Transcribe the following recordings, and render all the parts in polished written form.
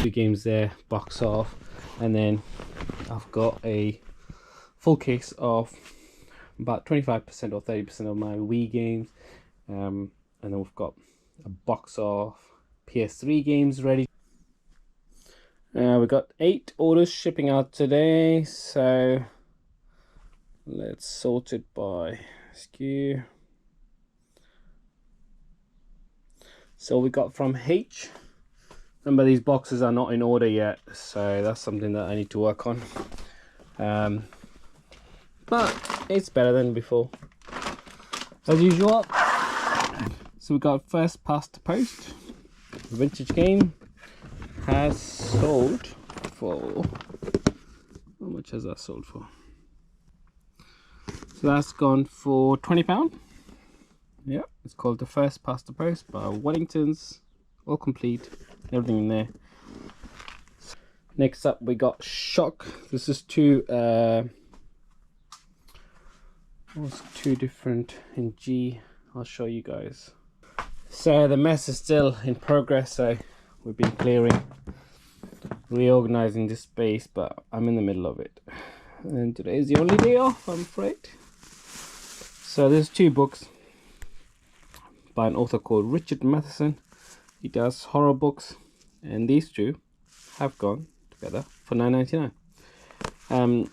2 games there, box off, and then I've got a full case of about 25% or 30% of my Wii games, and then we've got a box of PS3 games ready. We got 8 orders shipping out today, so let's sort it by SKU. So we got from H. Remember, these boxes are not in order yet, so that's something that I need to work on. But it's better than before, as usual. So we got first past the post. Vintage game has sold for, how much has that sold for? So that's gone for £20. Yeah, it's called The First Past the Post by Wellingtons, all complete, everything in there. Next up we got Shock. This is two different in G. I'll show you guys. So the mess is still in progress, so we've been clearing, reorganizing this space, but I'm in the middle of it, and today is the only day off, I'm afraid. So there's 2 books by an author called Richard Matheson. He does horror books, and these 2 have gone together for $9.99. And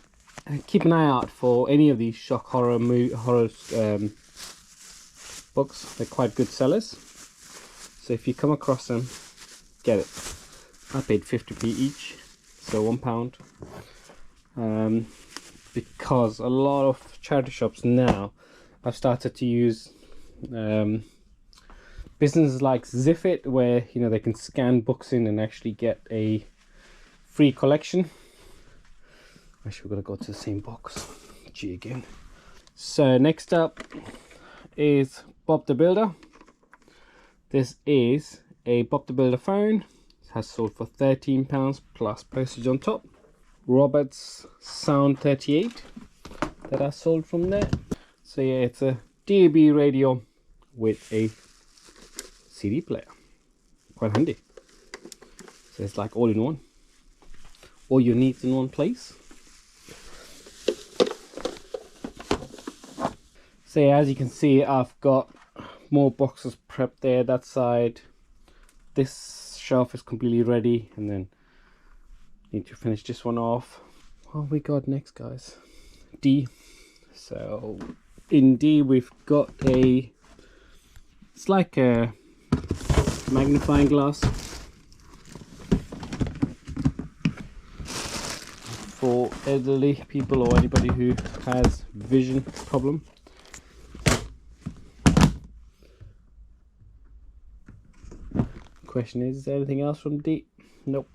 keep an eye out for any of these Shock horror books. They're quite good sellers, so if you come across them, get it. I paid 50p each, so £1. Because a lot of charity shops now have started to use businesses like Zifit, where they can scan books in and actually get a free collection. Actually, we're gonna go to the same box. G again. So next up is Bob the Builder. This is a Bob the Builder phone. It has sold for £13 plus postage on top. Robert's Sound 38 that I sold from there. So yeah, it's a DAB radio with a CD player. Quite handy. So it's like all in one. All your needs in one place. So yeah, as you can see, I've got more boxes prepped there, that side. This shelf is completely ready, and then need to finish this one off. What we got next, guys? D. So in D we've got it's like a magnifying glass for elderly people or anybody who has vision problem. Question is there anything else from D? Nope.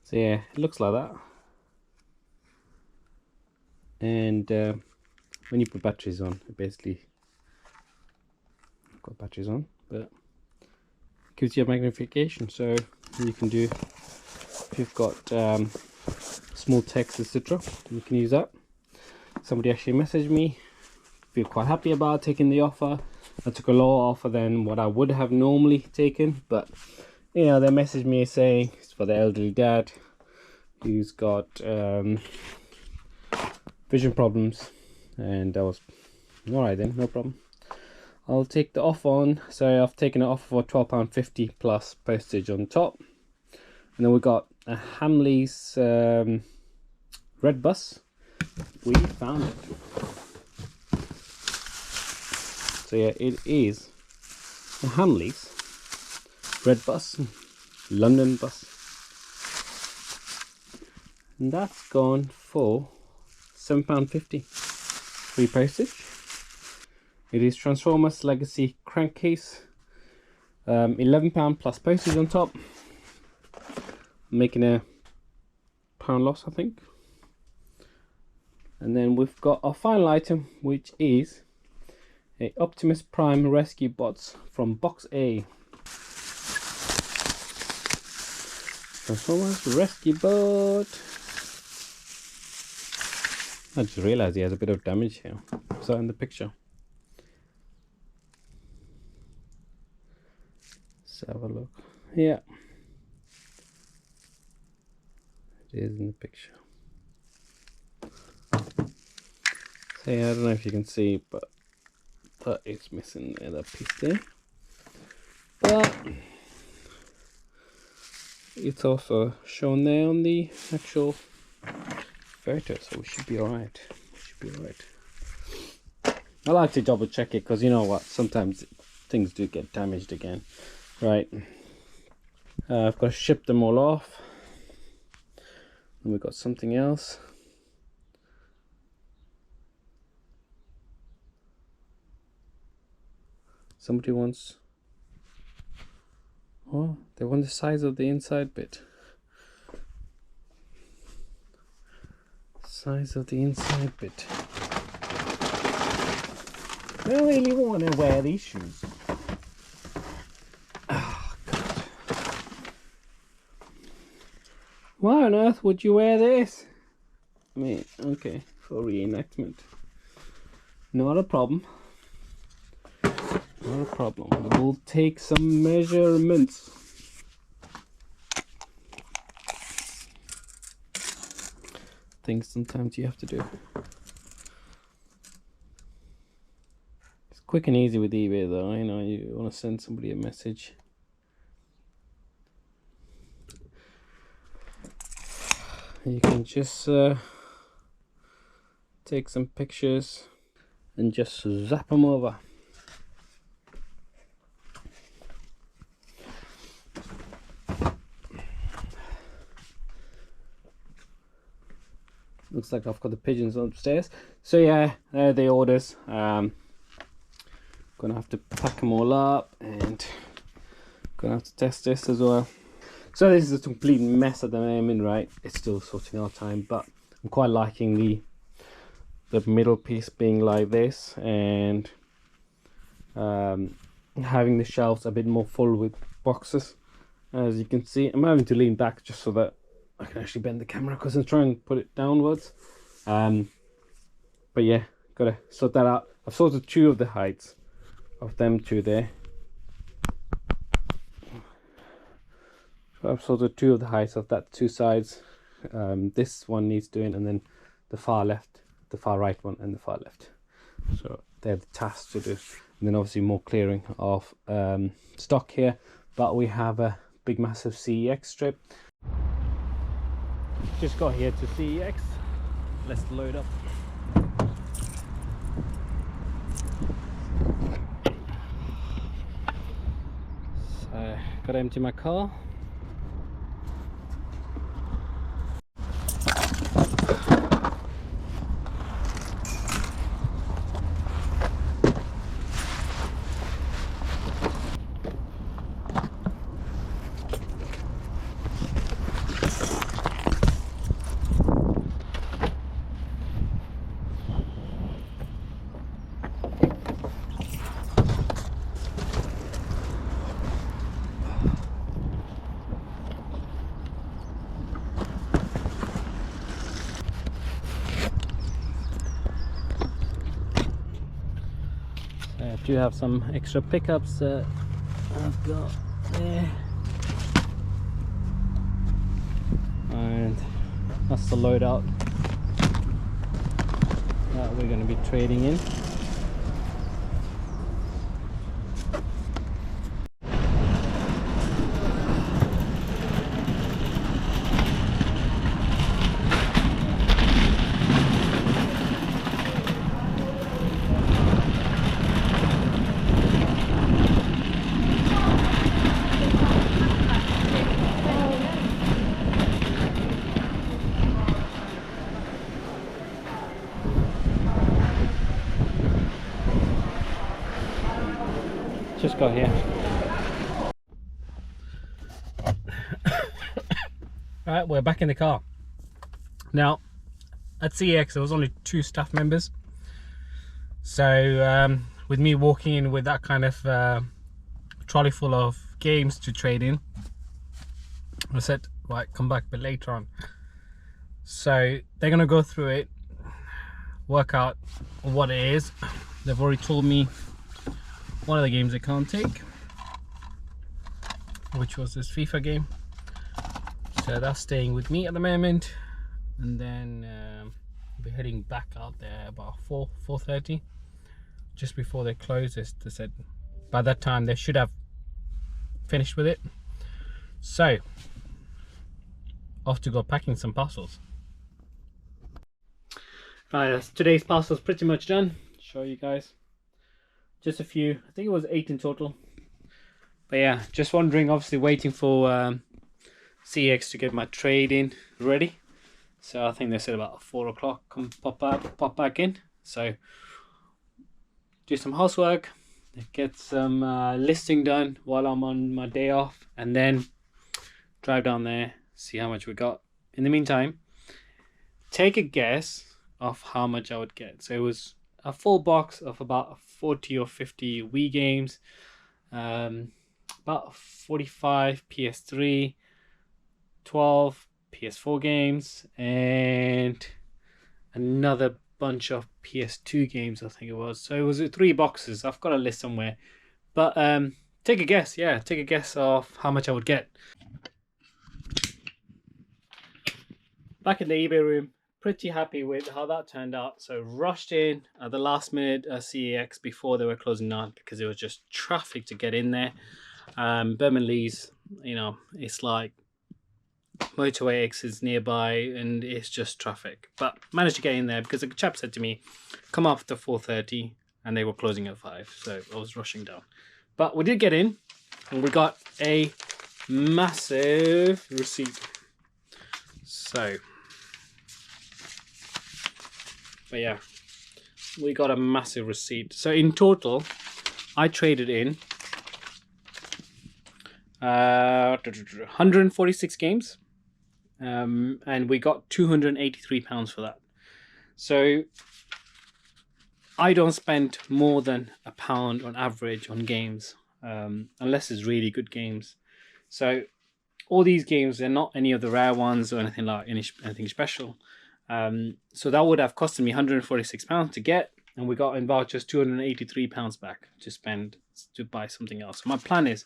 So yeah, it looks like that. And when you put batteries on, it basically got batteries on, but gives you a magnification, so you can do, if you've got small text, etc., you can use that. Somebody actually messaged me, feel quite happy about taking the offer. I took a lower offer than what I would have normally taken, but they messaged me saying it's for the elderly dad who's got vision problems, and I was alright then, no problem. I'll take the offer on. So I've taken it off for £12.50 plus postage on top. And then we got a Hamleys red bus. We found it. So yeah, it is a Hamleys red bus, London bus, and that's gone for £7.50 free postage. It is Transformers Legacy crankcase, £11 plus postage on top, making a £1 loss, I think. And then we've got our final item, which is a Optimus Prime Rescue Bots from Box A. Transformers Rescue Bot. I just realized he has a bit of damage here. So in the picture. Let's have a look. Yeah. It is in the picture. So yeah, I don't know if you can see, but that is missing there, that piece there. But it's also shown there on the actual photo, so we should be alright. We should be alright. I like to double check it because you know what, sometimes things do get damaged again. Right. I've got to ship them all off. And we've got something else. Somebody wants, oh, they want the size of the inside bit. Size of the inside bit. I don't really want to wear these shoes. Oh, God. Why on earth would you wear this? I mean, okay, for reenactment. Not a problem. Not a problem. We'll take some measurements. Things sometimes you have to do. It's quick and easy with eBay though. You know, you want to send somebody a message. You can just take some pictures and just zap them over. Looks like I've got the pigeons upstairs. So yeah, there are the orders. Gonna have to pack them all up and gonna have to test this as well. So this is a complete mess at the moment, right? It's still sorting out time, but I'm quite liking the middle piece being like this, and having the shelves a bit more full with boxes. As you can see, I'm having to lean back just so that I can actually bend the camera because I'm trying to put it downwards. But yeah, gotta sort that out. I've sorted two of the heights of them two there. So I've sorted two of the heights of that two sides. This one needs doing, and then the far left, the far right one, and the far left. So they're the tasks to do. And then obviously more clearing of stock here. But we have a big massive CEX strip. Just got here to CEX. Let's load up. So gotta empty my car. I do have some extra pickups that I've got there, and that's the loadout that we're going to be trading in. Just got here. Alright, we're back in the car. Now, at CEX there was only 2 staff members. So with me walking in with that kind of trolley full of games to trade in, I said, right, come back a bit later on. So they're gonna go through it, work out what it is. They've already told me one of the games they can't take, which was this FIFA game. So that's staying with me at the moment, and then I'll be heading back out there about 4:30, just before they close. They said by that time they should have finished with it. So off to go packing some parcels. Right, today's parcel's pretty much done. Show you guys just a few. I think it was 8 in total. But yeah, just wondering, obviously waiting for CEX to get my trade in ready. So I think they said about 4 o'clock come pop back in. So do some housework, get some listing done while I'm on my day off, and then drive down there, see how much we got. In the meantime, take a guess of how much I would get. So it was a full box of about 40 or 50 Wii games, about 45 PS3, 12 PS4 games, and another bunch of PS2 games, I think it was. So it was 3 boxes. I've got a list somewhere, but take a guess. Yeah, take a guess of how much I would get. Back in the eBay room, pretty happy with how that turned out. So rushed in at the last minute CEX before they were closing down, because it was just traffic to get in there. Birmingham Lees, you know, it's like motorway exits nearby, and it's just traffic. But managed to get in there because the chap said to me, come after 4:30, and they were closing at 5, so I was rushing down. But we did get in, and we got a massive receipt. So but yeah, we got a massive receipt. So in total, I traded in 146 games, and we got £283 for that. So I don't spend more than £1 on average on games, unless it's really good games. So all these games, they're not any of the rare ones or anything like anything special. So that would have costed me £146 to get, and we got in vouchers £283 back to spend to buy something else. So my plan is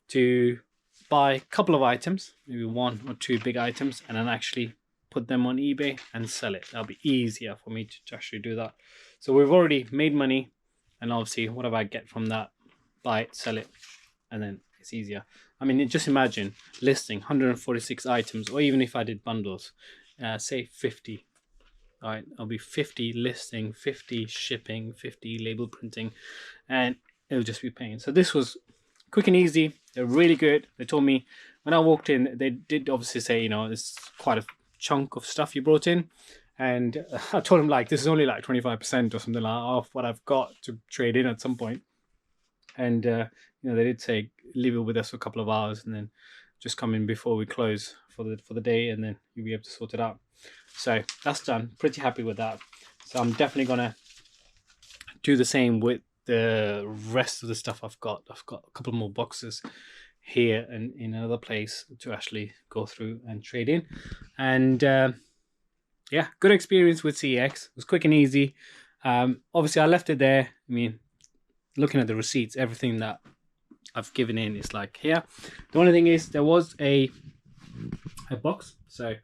to buy a couple of items, maybe 1 or 2 big items, and then actually put them on eBay and sell it. That'll be easier for me to actually do that. So we've already made money, and obviously whatever I get from that, buy it, sell it, and then it's easier. I mean, just imagine listing 146 items, or even if I did bundles, say 50. All right, I'll be 50 listing, 50 shipping, 50 label printing, and it'll just be pain. So this was quick and easy. They're really good. They told me when I walked in, they did obviously say, you know, it's quite a chunk of stuff you brought in, and I told them like this is only like 25% or something like off what I've got to trade in at some point. And you know, they did say leave it with us for a couple of hours, and then just come in before we close for the day, and then you'll be able to sort it out. So that's done. Pretty happy with that. So I'm definitely gonna do the same with the rest of the stuff I've got. I've got a couple more boxes here and in another place to actually go through and trade in. And yeah, good experience with CEX. It was quick and easy. Obviously I left it there. I mean, looking at the receipts, everything that I've given in is like here. The only thing is there was a box. So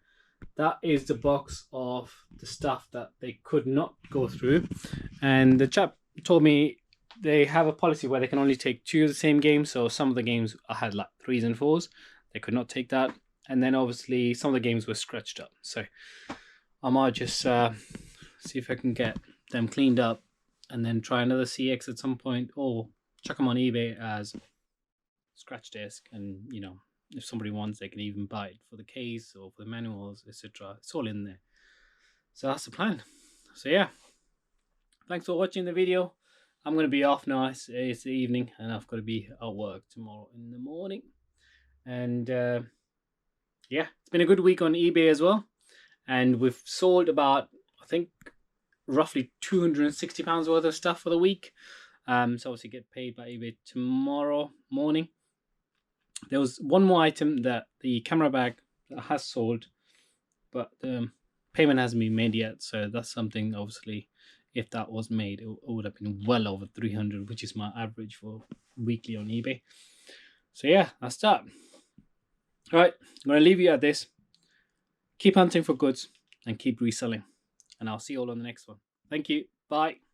that is the box of the stuff that they could not go through, and the chap told me they have a policy where they can only take 2 of the same game. So some of the games I had like 3s and 4s, they could not take that, and then obviously some of the games were scratched up. So I might just see if I can get them cleaned up and then try another CEX at some point, or chuck them on eBay as scratch disc, and you know, if somebody wants, they can even buy it for the case or for the manuals, etc. It's all in there. So that's the plan. So yeah, thanks for watching the video. I'm going to be off now. It's the evening, and I've got to be at work tomorrow in the morning. And yeah, it's been a good week on eBay as well, and we've sold about, I think, roughly £260 worth of stuff for the week. So obviously get paid by eBay tomorrow morning. There was one more item that the camera bag has sold, but the payment hasn't been made yet, so that's something. Obviously, if that was made, it would have been well over 300, which is my average for weekly on eBay. So yeah, that's that. All right, I'm going to leave you at this. Keep hunting for goods and keep reselling. And I'll see you all on the next one. Thank you. Bye.